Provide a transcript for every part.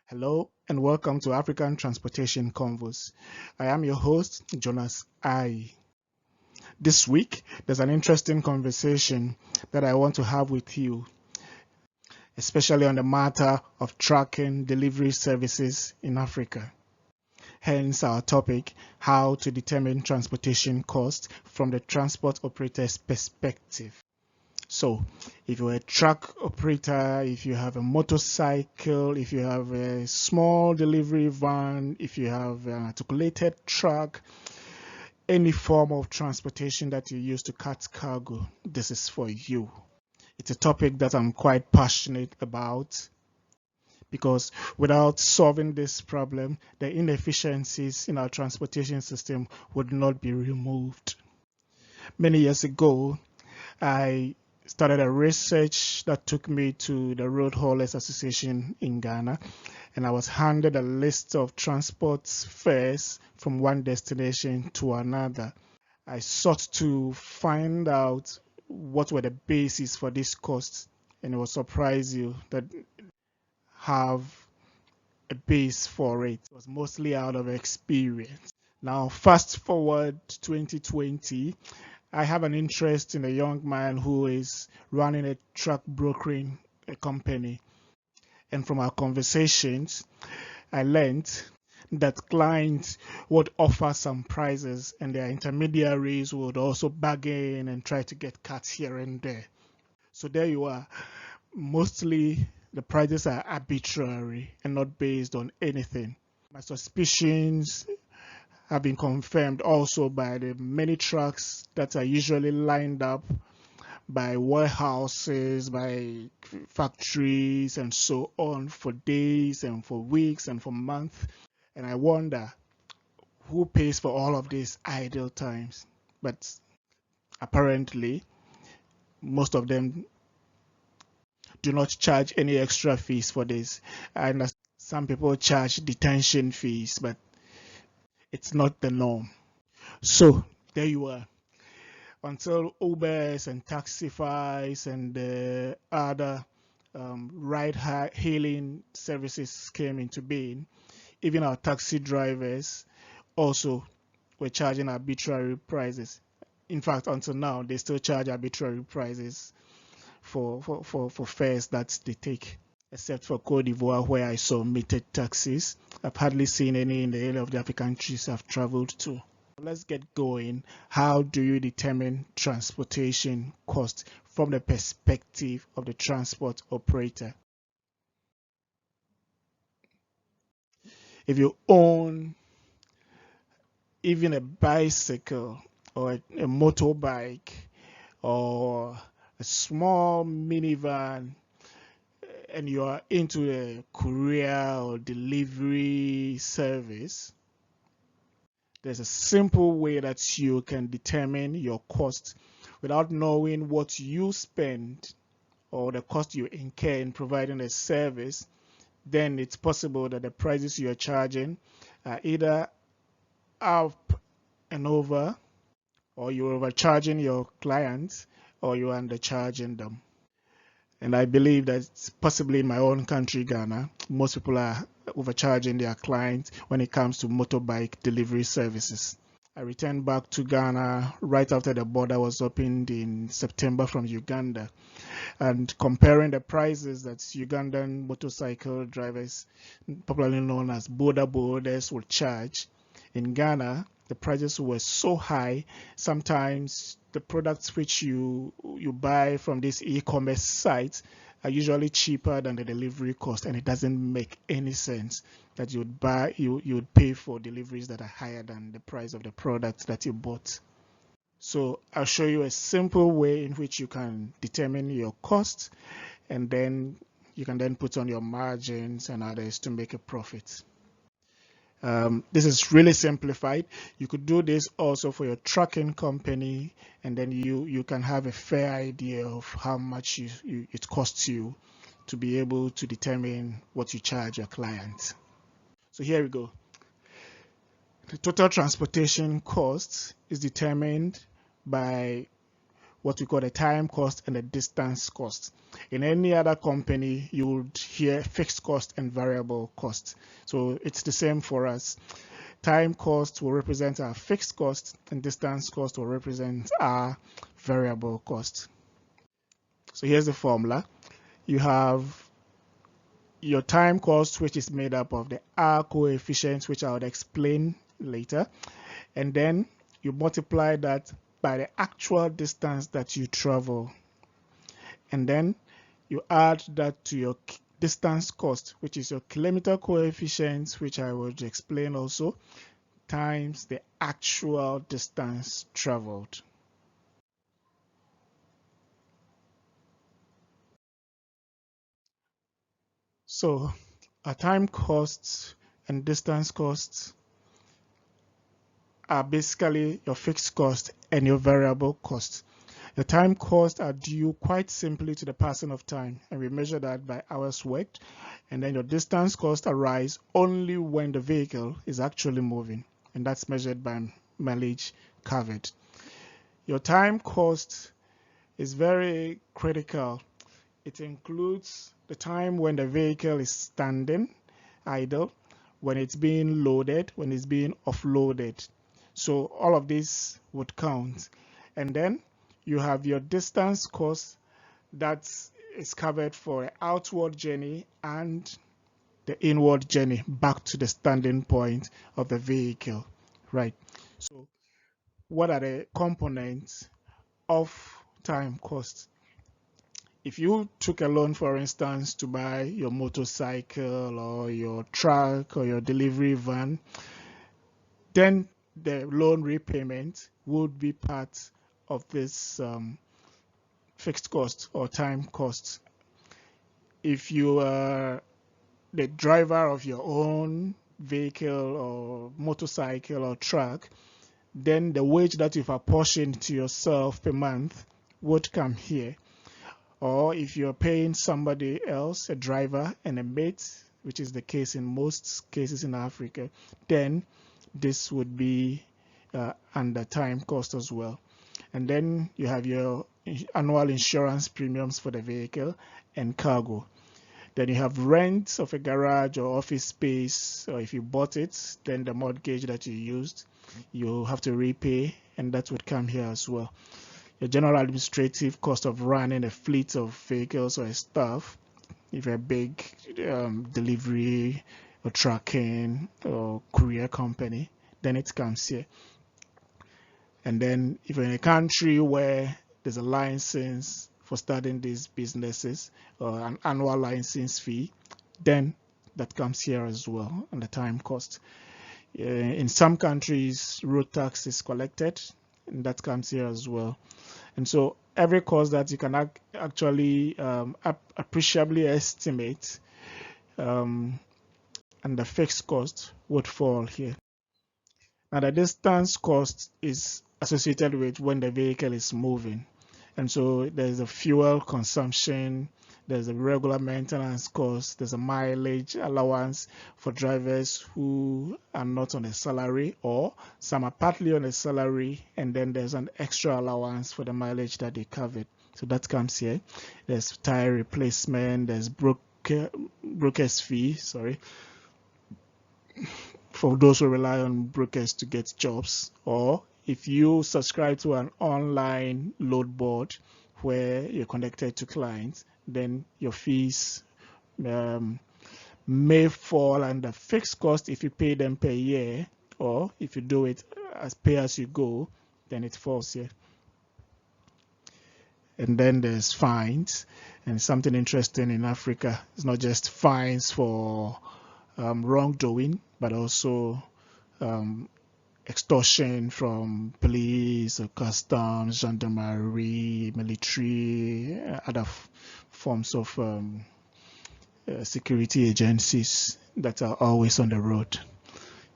Hello and welcome to African Transportation Convos. I am your host, Jonas I. This week, there's an interesting conversation that I want to have with you, especially on the matter of tracking delivery services in Africa. Hence our topic, how to determine transportation cost from the transport operator's perspective. So, if you're a truck operator, if you have a motorcycle, if you have a small delivery van, if you have an articulated truck, any form of transportation that you use to cut cargo, this is for you. It's a topic that I'm quite passionate about because without solving this problem, the inefficiencies in our transportation system would not be removed. Many years ago, I started a research that took me to the Road Haulers Association in Ghana, and I was handed a list of transport fares from one destination to another. I sought to find out what were the basis for this cost, and it will surprise you that have a base for it. It was mostly out of experience. Now, fast forward 2020, I have an interest in a young man who is running a truck brokering company. And from our conversations, I learned that clients would offer some prices and their intermediaries would also bargain and try to get cuts here and there. So there you are. Mostly the prices are arbitrary and not based on anything. My suspicions have been confirmed also by the many trucks that are usually lined up by warehouses, by factories, and so on for days and for weeks and for months. And I wonder who pays for all of these idle times. But apparently, most of them do not charge any extra fees for this. And some people charge detention fees, but it's not the norm. So there you are. Until Ubers and Taxifys and other ride-hailing services came into being, even our taxi drivers also were charging arbitrary prices. In fact, until now, they still charge arbitrary prices for fares that they take, except for Cote d'Ivoire, where I saw metered taxis. I've hardly seen any in the area of the African countries I've traveled to. Let's get going. How do you determine transportation cost from the perspective of the transport operator? If you own even a bicycle or a motorbike or a small minivan and you are into a courier or delivery service, there's a simple way that you can determine your cost without knowing what you spend or the cost you incur in providing a service. Then it's possible that the prices you are charging are either up and over, or you're overcharging your clients, or you're undercharging them. And I believe that possibly in my own country, Ghana, most people are overcharging their clients when it comes to motorbike delivery services. I returned back to Ghana right after the border was opened in September from Uganda. And comparing the prices that Ugandan motorcycle drivers, popularly known as boarders, would charge, in Ghana, the prices were so high. Sometimes the products which you buy from these e-commerce sites are usually cheaper than the delivery cost, and it doesn't make any sense that you would pay for deliveries that are higher than the price of the product that you bought. So I'll show you a simple way in which you can determine your cost, and then you can then put on your margins and others to make a profit. This is really simplified. You could do this also for your trucking company, and then you can have a fair idea of how much it costs you to be able to determine what you charge your client. So here we go. The total transportation cost is determined by what we call the time cost and the distance cost. In any other company, you would hear fixed cost and variable cost. So it's the same for us. Time cost will represent our fixed cost, and distance cost will represent our variable cost. So here's the formula. You have your time cost, which is made up of the R coefficients, which I would explain later, and then you multiply that by the actual distance that you travel, and then you add that to your distance cost, which is your kilometer coefficients, which I will explain also, times the actual distance traveled. So our time costs and distance costs are basically your fixed cost and your variable cost. The time costs are due quite simply to the passing of time, and we measure that by hours worked. And then your distance costs arise only when the vehicle is actually moving, and that's measured by mileage covered. Your time cost is very critical. It includes the time when the vehicle is standing idle, when it's being loaded, when it's being offloaded. So all of this would count. And then you have your distance cost that is covered for an outward journey and the inward journey back to the standing point of the vehicle, right? So what are the components of time cost? If you took a loan, for instance, to buy your motorcycle or your truck or your delivery van, then the loan repayment would be part of this fixed cost or time cost. If you are the driver of your own vehicle or motorcycle or truck, then the wage that you've apportioned to yourself per month would come here. Or if you're paying somebody else, a driver and a mate, which is the case in most cases in Africa, then this would be under time cost as well. And then you have your annual insurance premiums for the vehicle and cargo. Then you have rent of a garage or office space, or if you bought it, then the mortgage that you used, you have to repay, and that would come here as well. Your general administrative cost of running a fleet of vehicles or staff, if you're a big delivery or trucking or courier company, then it comes here. And then if you're in a country where there's a license for starting these businesses or an annual license fee, then that comes here as well, and the time cost. In some countries, road tax is collected, and that comes here as well. And so every cost that you can actually appreciably estimate and the fixed cost would fall here. Now the distance cost is associated with when the vehicle is moving. And so there's a fuel consumption, there's a regular maintenance cost, there's a mileage allowance for drivers who are not on a salary, or some are partly on a salary, and then there's an extra allowance for the mileage that they covered. So that comes here. There's tire replacement, there's broker's fee, for those who rely on brokers to get jobs, or if you subscribe to an online load board where you're connected to clients, then your fees may fall under fixed cost if you pay them per year, or if you do it as pay as you go, then it falls here. And then there's fines, and something interesting in Africa, it's not just fines for wrongdoing, but also extortion from police or customs, gendarmerie, military, other forms of security agencies that are always on the road.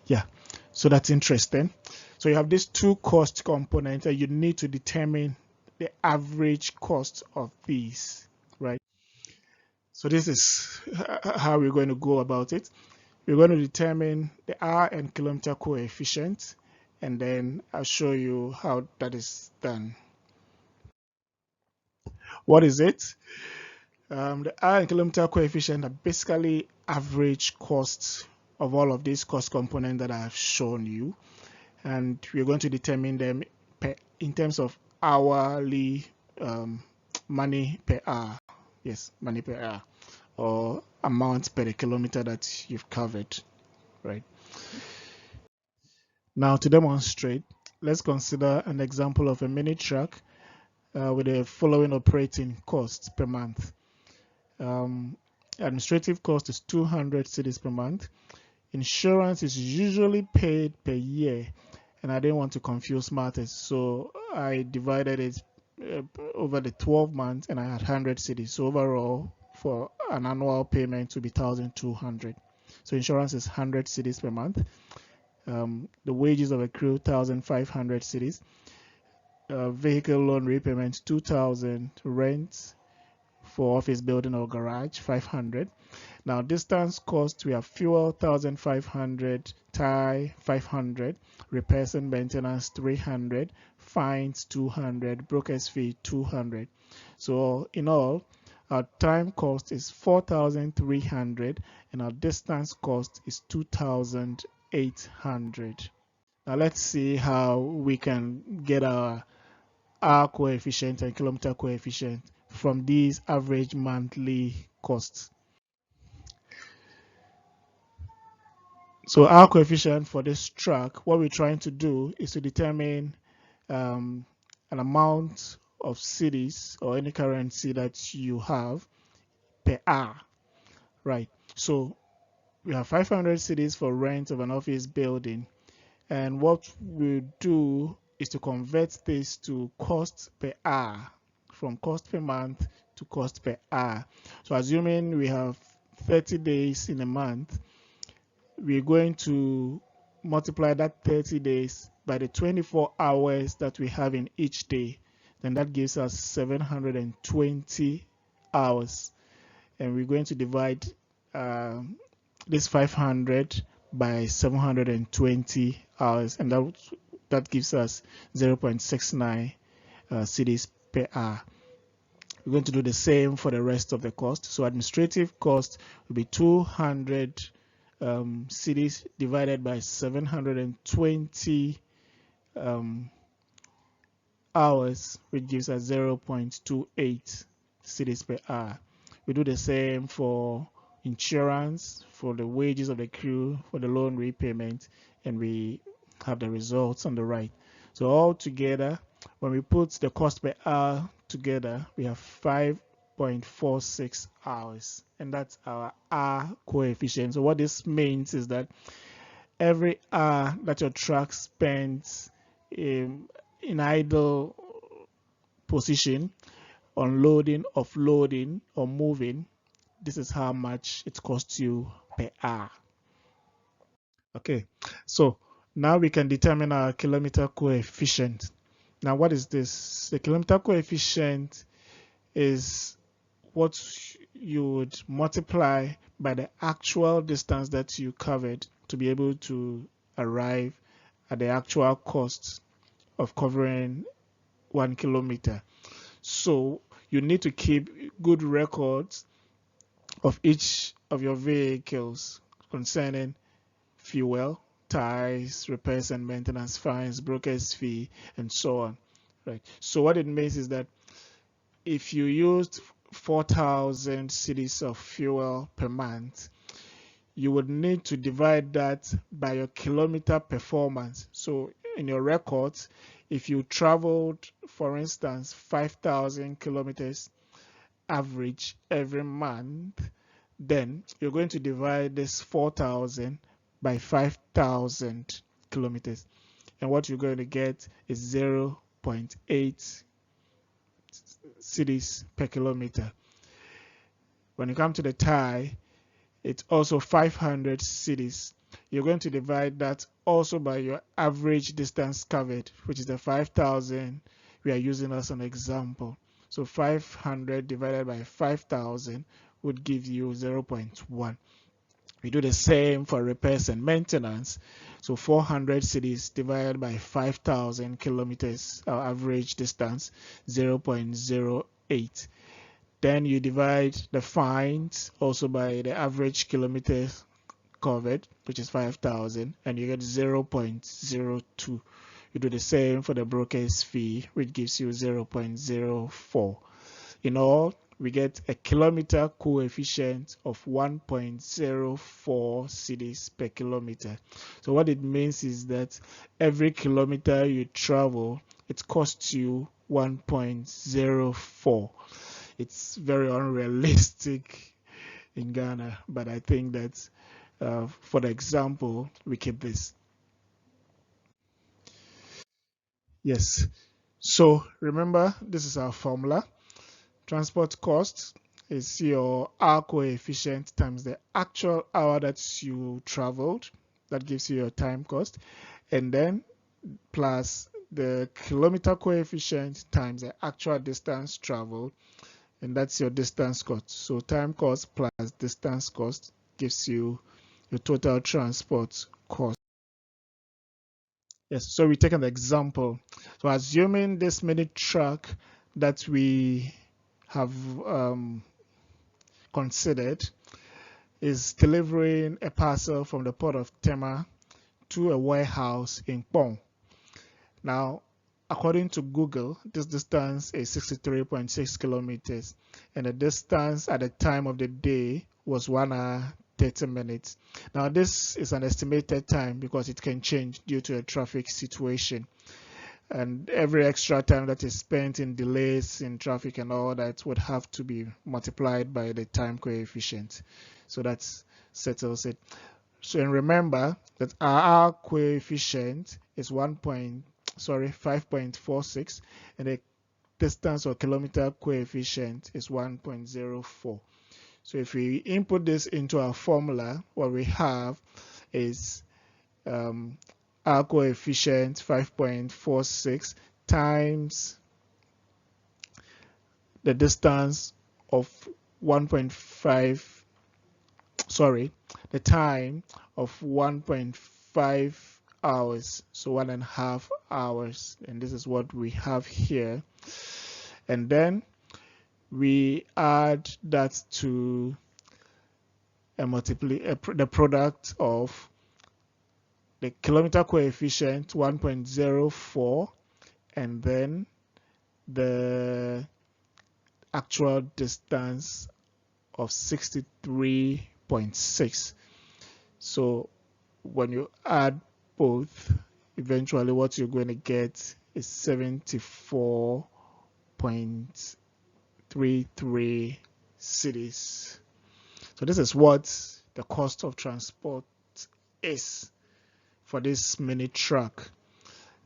Yeah, so that's interesting. So you have these two cost components, and you need to determine the average cost of these, right? So this is how we're going to go about it. We're going to determine the R and kilometer coefficient, and then I'll show you how that is done. What is it? The hour and kilometer coefficient are basically average costs of all of these cost components that I have shown you, and we're going to determine them in terms of hourly money per hour. Yes, money per hour, or amount per kilometer that you've covered, right? Now, to demonstrate, let's consider an example of a mini truck with the following operating costs per month. Administrative cost is 200 cedis per month. Insurance is usually paid per year, and I didn't want to confuse matters, so I divided it over the 12 months, and I had 100 cedis. So overall, for an annual payment to be 1,200. So insurance is 100 cedis per month. The wages of a crew 1,500 cedis. Vehicle loan repayment 2,000. Rent for office building or garage 500. Now distance cost, we have fuel 1,500, tie 500, repairs and maintenance 300, fines 200, broker's fee 200. So in all, our time cost is 4,300 and our distance cost is 2,800. Now let's see how we can get our hour coefficient and kilometer coefficient from these average monthly costs. So our coefficient for this truck, what we're trying to do is to determine an amount of cedis or any currency that you have per hour, right? So we have 500 cedis for rent of an office building, and what we do is to convert this to cost per hour, from cost per month to cost per hour. So assuming we have 30 days in a month, we're going to multiply that 30 days by the 24 hours that we have in each day. Then that gives us 720 hours. And we're going to divide this 500 by 720 hours. And that gives us 0.69 cedis per hour. We're going to do the same for the rest of the cost. So administrative cost will be 200 cedis divided by 720 hours, which gives us 0.28 cedis per hour. We do the same for insurance, for the wages of the crew, for the loan repayment, and we have the results on the right. So all together, when we put the cost per hour together, we have 5.46 hours, and that's our hour coefficient. So what this means is that every hour that your truck spends in idle position, unloading, offloading, or moving, this is how much it costs you per hour. Okay, so now we can determine our kilometer coefficient. Now, what is this? The kilometer coefficient is what you would multiply by the actual distance that you covered to be able to arrive at the actual cost of covering 1 kilometer. So you need to keep good records of each of your vehicles concerning fuel, tires, repairs and maintenance, fines, broker's fee, and so on. Right. So what it means is that if you used 4,000 cedis of fuel per month, you would need to divide that by your kilometer performance. So in your records, if you traveled, for instance, 5,000 kilometers average every month, then you're going to divide this 4,000 by 5,000 kilometers. And what you're going to get is 0.8 cedis per kilometer. When you come to the tie, it's also 500 cedis. You're going to divide that also by your average distance covered, which is the 5,000 we are using as an example. So 500 divided by 5,000 would give you 0.1. We do the same for repairs and maintenance. So 400 cedis divided by 5,000 kilometers, our average distance, 0.08 8. Then you divide the fines also by the average kilometers covered, which is 5,000, and you get 0.02. You do the same for the broker's fee, which gives you 0.04. In all, we get a kilometer coefficient of 1.04 cedis per kilometer. So what it means is that every kilometer you travel, it costs you 1.04. It's very unrealistic in Ghana, but I think that for the example, we keep this. Yes. So remember, this is our formula. Transport cost is your hour coefficient times the actual hour that you traveled. That gives you your time cost. And then plus the kilometer coefficient times the actual distance traveled. And that's your distance cost. So time cost plus distance cost gives you your total transport cost. Yes, so we take an example. So assuming this mini truck that we have considered is delivering a parcel from the port of Tema to a warehouse in Pong. Now, according to Google, this distance is 63.6 kilometers, and the distance at the time of the day was 1 hour 30 minutes. Now, this is an estimated time because it can change due to a traffic situation. And every extra time that is spent in delays in traffic and all that would have to be multiplied by the time coefficient. So that settles it. So and remember that our coefficient is 5.46, and the distance or kilometer coefficient is 1.04. So if we input this into our formula, what we have is our coefficient 5.46 times the distance of 1.5, the time of 1.5 hours, so 1.5 hours, and this is what we have here. And then we add that to the product of the kilometer coefficient 1.04 and then the actual distance of 63.6. So when you add both, eventually what you're going to get is 74.33 cedis. So this is what the cost of transport is for this mini truck.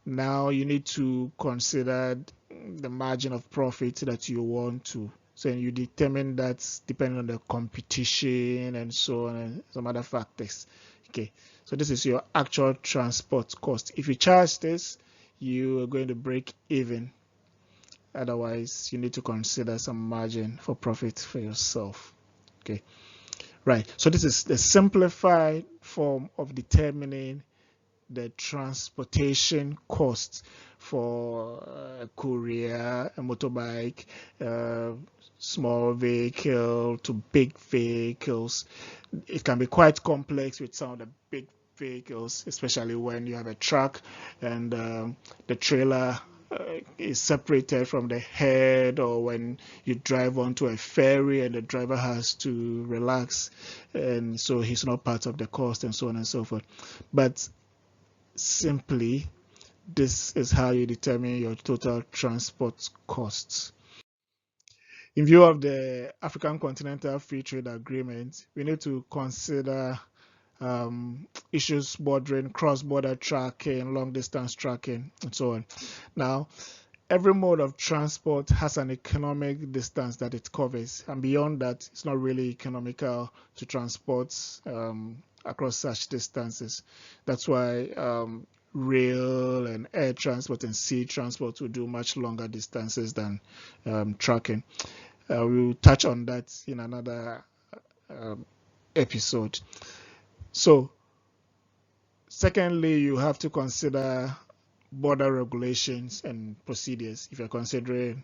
Now you need to consider the margin of profit that you want to. So you determine that depending on the competition and so on and some other factors. Okay, so this is your actual transport cost. If you charge this, you are going to break even. Otherwise, you need to consider some margin for profit for yourself. Okay, right. So this is the simplified form of determining the transportation costs for a courier, a motorbike, small vehicle to big vehicles. It can be quite complex with some of the big vehicles, especially when you have a truck and the trailer is separated from the head, or when you drive onto a ferry and the driver has to relax, and so he's not part of the cost, and so on and so forth. But simply, this is how you determine your total transport costs. In view of the African Continental Free Trade Agreement, we need to consider issues bordering cross-border tracking, long-distance tracking, and so on. Now, every mode of transport has an economic distance that it covers, and beyond that, it's not really economical to transport across such distances. That's why rail and air transport and sea transport will do much longer distances than trucking. We'll touch on that in another episode. So, secondly, you have to consider border regulations and procedures if you're considering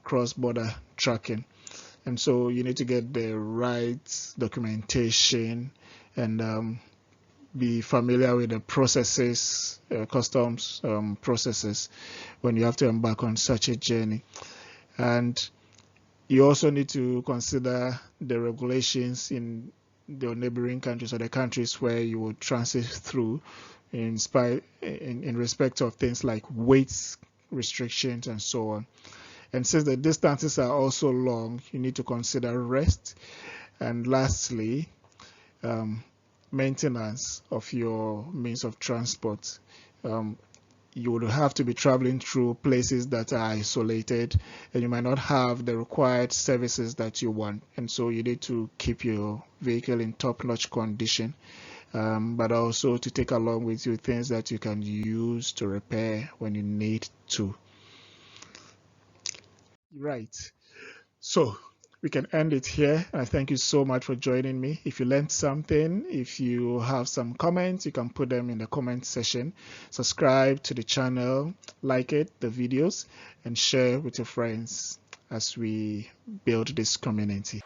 cross-border tracking. And so you need to get the right documentation and be familiar with the processes, customs processes when you have to embark on such a journey. And you also need to consider the regulations in the neighboring countries or the countries where you will transit through in respect of things like weight restrictions and so on. And since the distances are also long, you need to consider rest. And lastly, maintenance of your means of transport. You would have to be traveling through places that are isolated, and you might not have the required services that you want, and so you need to keep your vehicle in top-notch condition, but also to take along with you things that you can use to repair when you need to. Right. So we can end it here. I thank you so much for joining me. If you learned something, if you have some comments, you can put them in the comment section. Subscribe to the channel, like the videos, and share with your friends as we build this community.